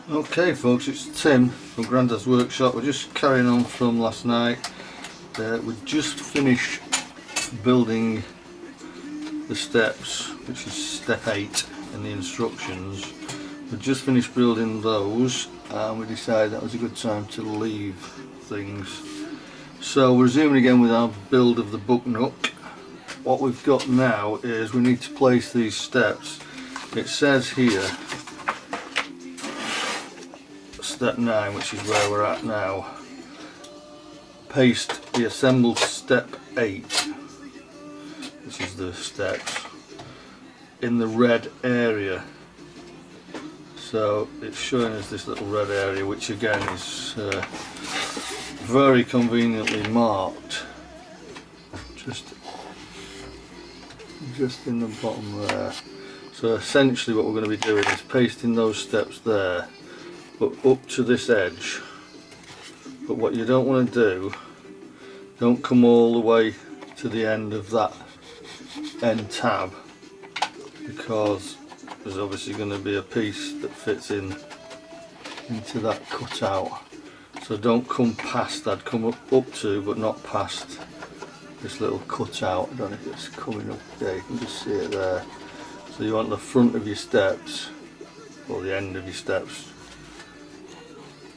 Okay folks, it's Tim from Grandad's Workshop. We're just carrying on from last night. We just finished building the steps, which is step 8 in the instructions. We just finished building those and we decided that was a good time to leave things. So we're resuming again with our build of the book Nook. What we've got now is we need to place these steps. It says here step 9, which is where we're at now. Paste the assembled step 8, which is the steps, in the red area. So it's showing us this little red area, which again is very conveniently marked just in the bottom there. So essentially what we're going to be doing is pasting those steps there, but up to this edge. But what you don't want to do, don't come all the way to the end of that end tab, because there's obviously going to be a piece that fits into that cutout. So don't come past that, come up to but not past this little cutout. I don't know if it's coming up there, you can just see it there. So you want the front of your steps, or the end of your steps,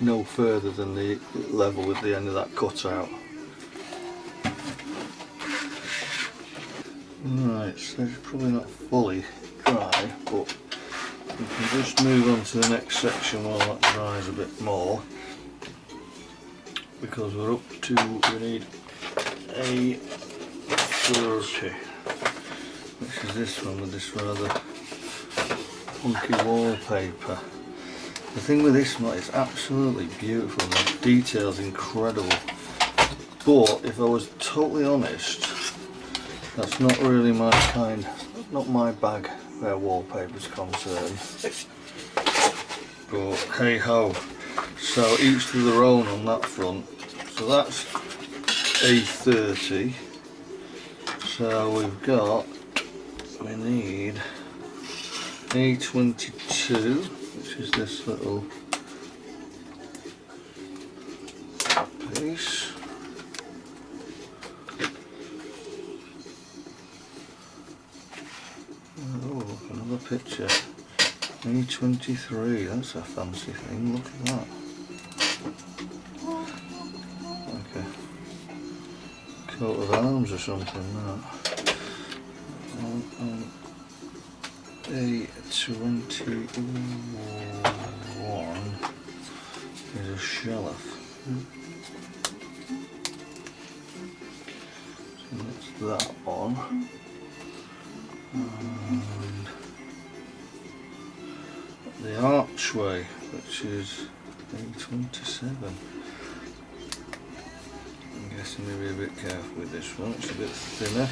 no further than the level with the end of that cutout. Right, so it's probably not fully dry, but we can just move on to the next section while that dries a bit more, because we're up to, we need a 30, which is this one with this rather funky wallpaper. The thing with this one, it's absolutely beautiful, the detail's incredible, but if I was totally honest, that's not really my kind, not my bag where wallpaper's concerned. But hey ho, so each to their own on that front. So that's A30. So we've got, we need A22, which is this little piece. Oh, another picture. A23, that's a fancy thing, look at that. Like a coat of arms or something, that. A21 is a shelf. So that's that one. And the archway, which is A27. I'm guessing maybe a bit careful with this one, it's a bit thinner.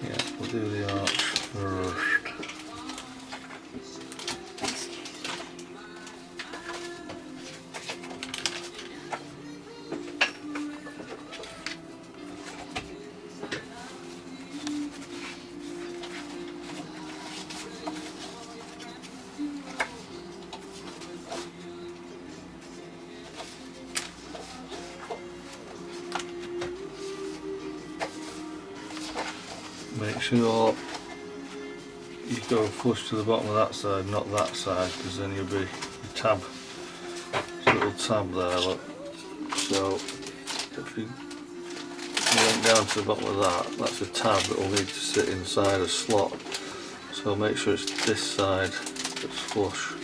Yeah, we'll do the arch first. Make sure you go flush to the bottom of that side, not that side, because then you'll be tab. There's a little tab there, look. So if you went down to the bottom of that, that's a tab that will need to sit inside a slot. So make sure it's this side that's flush.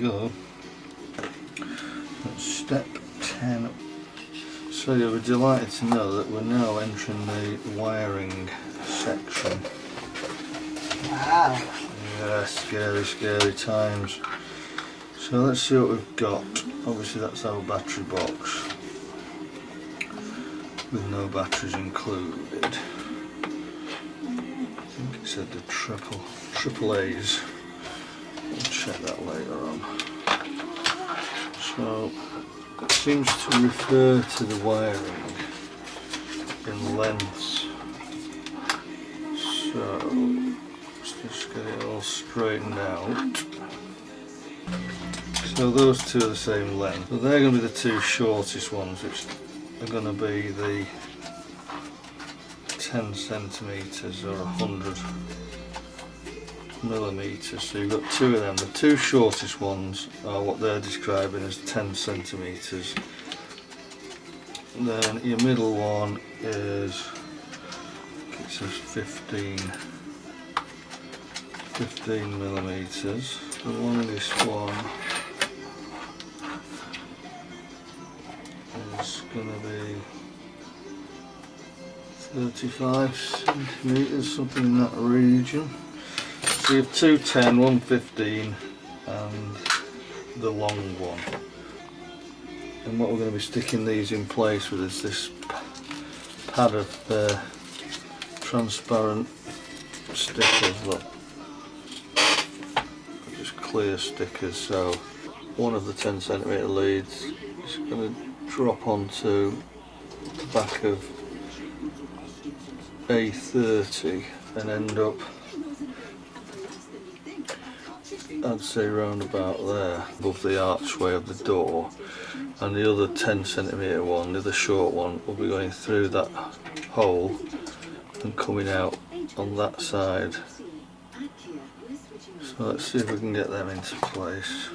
go. That's step 10. So you'll be delighted to know that we're now entering the wiring section. Wow. Yeah, scary, scary times. So let's see what we've got. Obviously that's our battery box with no batteries included. I think it said the triple A's. We'll check that later on. So it seems to refer to the wiring in lengths. So let's just get it all straightened out. So those two are the same length. So they're going to be the two shortest ones, which are going to be the 10 centimetres or 100 millimetres. So you've got two of them. The two shortest ones are what they're describing as 10 centimetres. Then your middle one is, it says 15 millimetres. The longest one is going to be 35 centimetres, something in that region. So you have two 10, one 15 and the long one. And what we're going to be sticking these in place with is this pad of transparent stickers. Look, just clear stickers. So one of the 10 centimetre leads is going to drop onto the back of A30 and end up, I'd say round about there, above the archway of the door, and the other 10 centimetre one, the other short one, will be going through that hole and coming out on that side. So let's see if we can get them into place.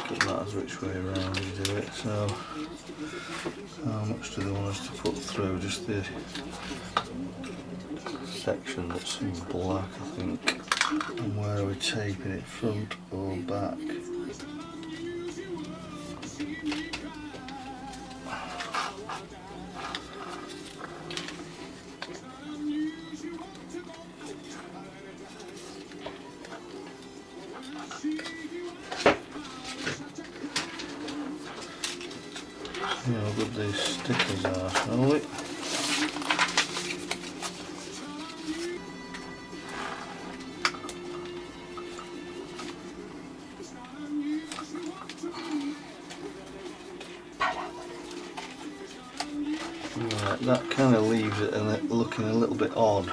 Doesn't matter which way around you do it. So how much do they want us to put through? Just the section that's in black, I think. And where are we taping it, front or back? See how good these stickers are, shall we? Right, that kind of leaves it looking a little bit odd,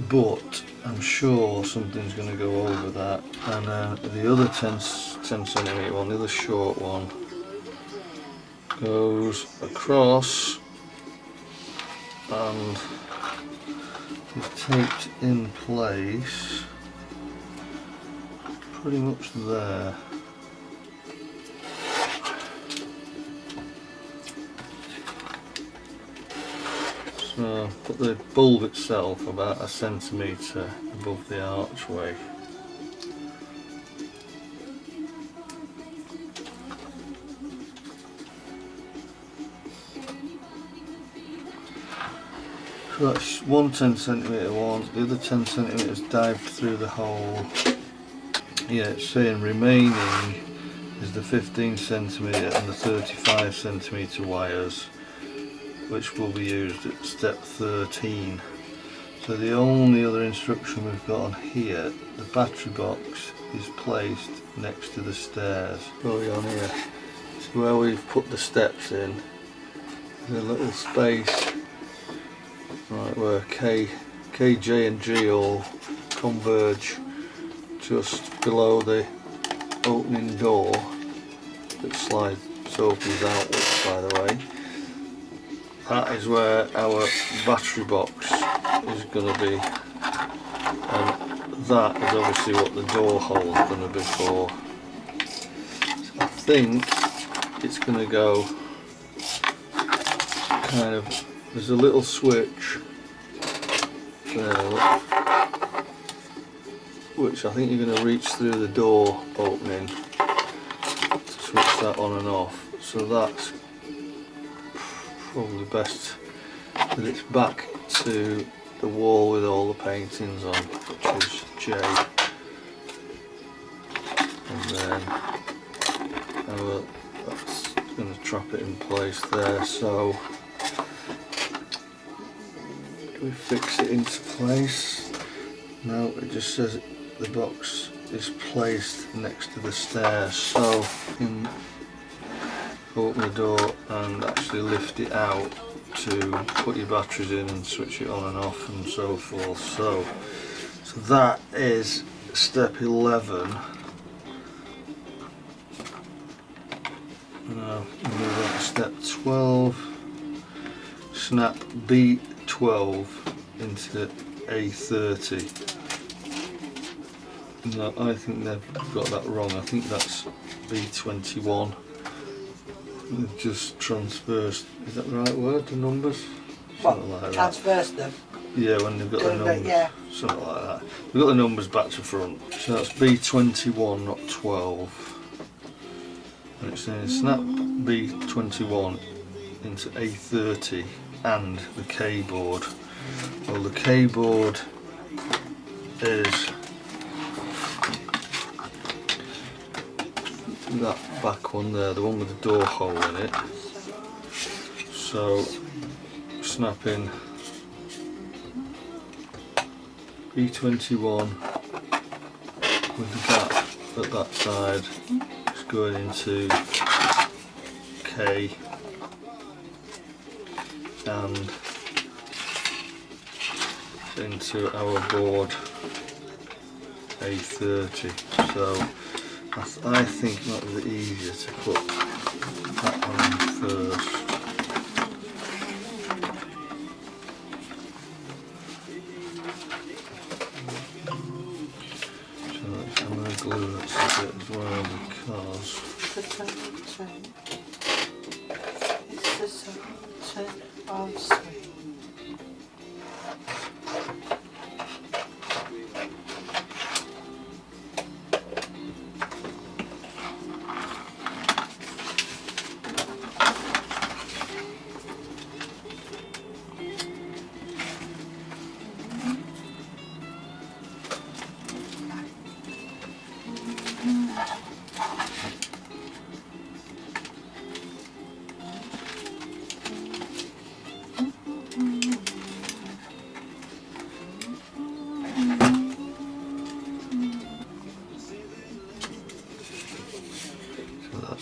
but I'm sure something's going to go over that. And the other 10 centimetre one, the other short one, goes across and is taped in place pretty much there. So put the bulb itself about a centimetre above the archway. So that's one 10 centimetre one, the other 10 centimetres dived through the hole. Yeah, it's saying remaining is the 15 centimetre and the 35 centimetre wires, which will be used at step 13. So the only other instruction we've got on here, the battery box is placed next to the stairs. Going on here, so where we've put the steps in, there's a little space right where K, J and G all converge just below the opening door that opens outwards, by the way. That is where our battery box is going to be, and that is obviously what the door hole is going to be for. So I think it's going to go kind of, there's a little switch there, look, which I think you're going to reach through the door opening to switch that on and off. So that's probably best that it's back to the wall with all the paintings on, which is J. And then that's going to trap it in place there. So we fix it into place. Now it just says the box is placed next to the stairs, so you can open the door and actually lift it out to put your batteries in and switch it on and off and so forth. So that is step 11. Now we move on to step 12. Snap B12 into A30. No, I think they've got that wrong. I think that's B21. They've just transversed, is that the right word, the numbers? Something like that. Transverse them? Yeah, when they've got the numbers, yeah. something like that. We've got the numbers back to front. So that's B21, not 12. And it's saying snap B21 into A30 and the K board. Well, the K board is that back one there, the one with the door hole in it. So snapping B21 with the gap at that side is going into K and into our board A30. So I think it might be easier to put that one in first. So I'm going to glue that a bit as well because It's the center of swing.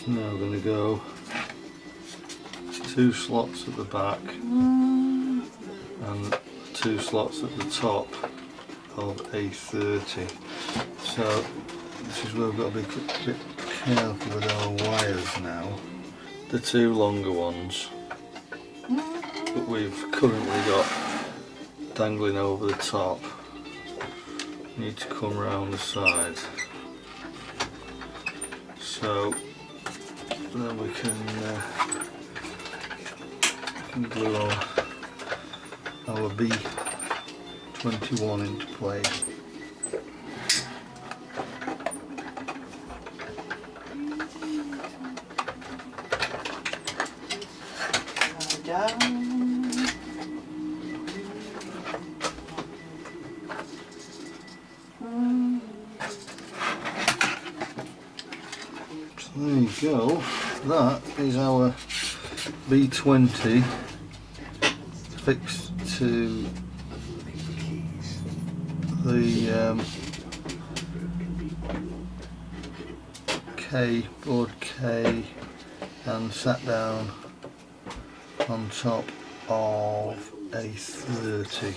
now going to go 2 slots at the back and 2 slots at the top of A30. So this is where we've got to be a bit careful with our wires now. The 2 longer ones that we've currently got dangling over the top need to come round the side. So then we can glue our B21 into place. So there you go. That is our B20 fixed to the board K and sat down on top of A30.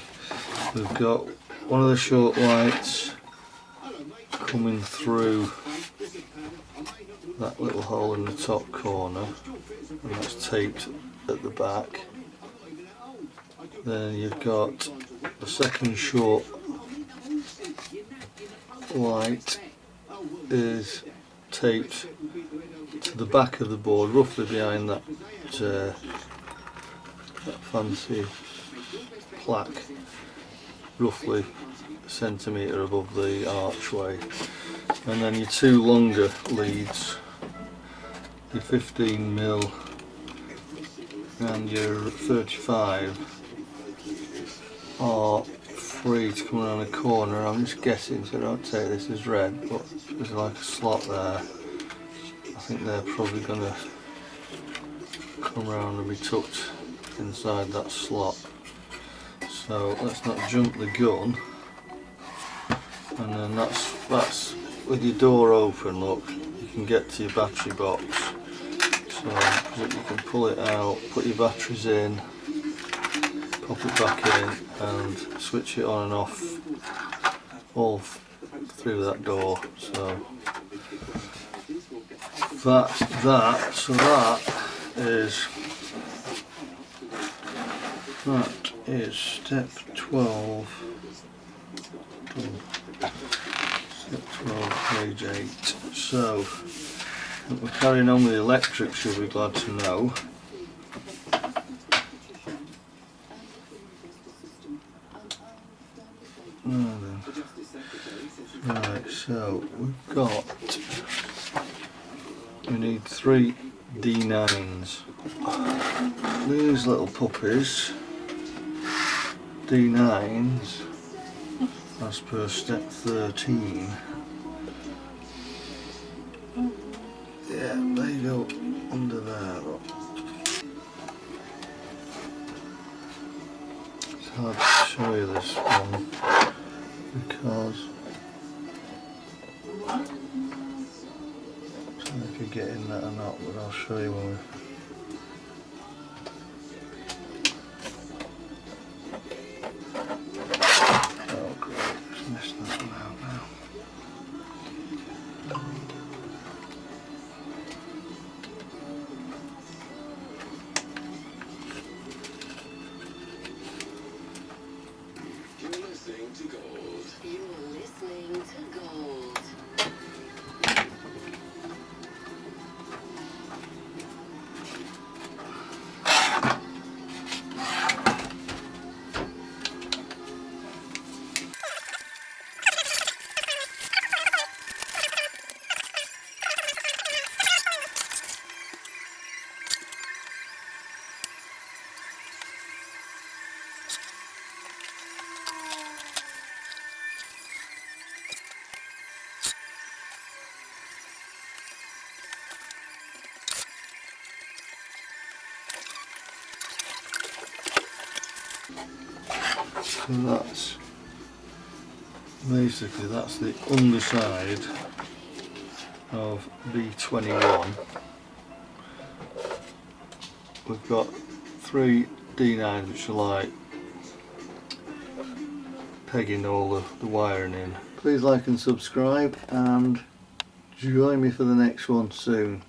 We've got one of the short lights coming through that little hole in the top corner, and that's taped at the back. Then you've got the second short light is taped to the back of the board, roughly behind that fancy plaque roughly a centimetre above the archway. And then your two longer leads, your 15mm and your 35, are free to come around the corner. I'm just guessing, so don't take this as red, but there's like a slot there. I think they're probably going to come around and be tucked inside that slot. So let's not jump the gun. And then that's with your door open, look, you can get to your battery box. So you can pull it out, put your batteries in, pop it back in and switch it on and off all through that door. So that's that. So that is step 12. Step 12, page 8. So we're carrying on with the electrics, you'll be glad to know. Right, so we need 3 D9s. These little puppies, D9s, as per step 13. Yeah, they go under there. Look. It's hard to show you this one because I don't know if you're getting that or not, but I'll show you when we. Oh great, just missed that one out now. You're listening to Gold. You're listening to Gold. So that's basically the underside of B21. We've got 3 D9s which are like pegging all the wiring in. Please like and subscribe and join me for the next one soon.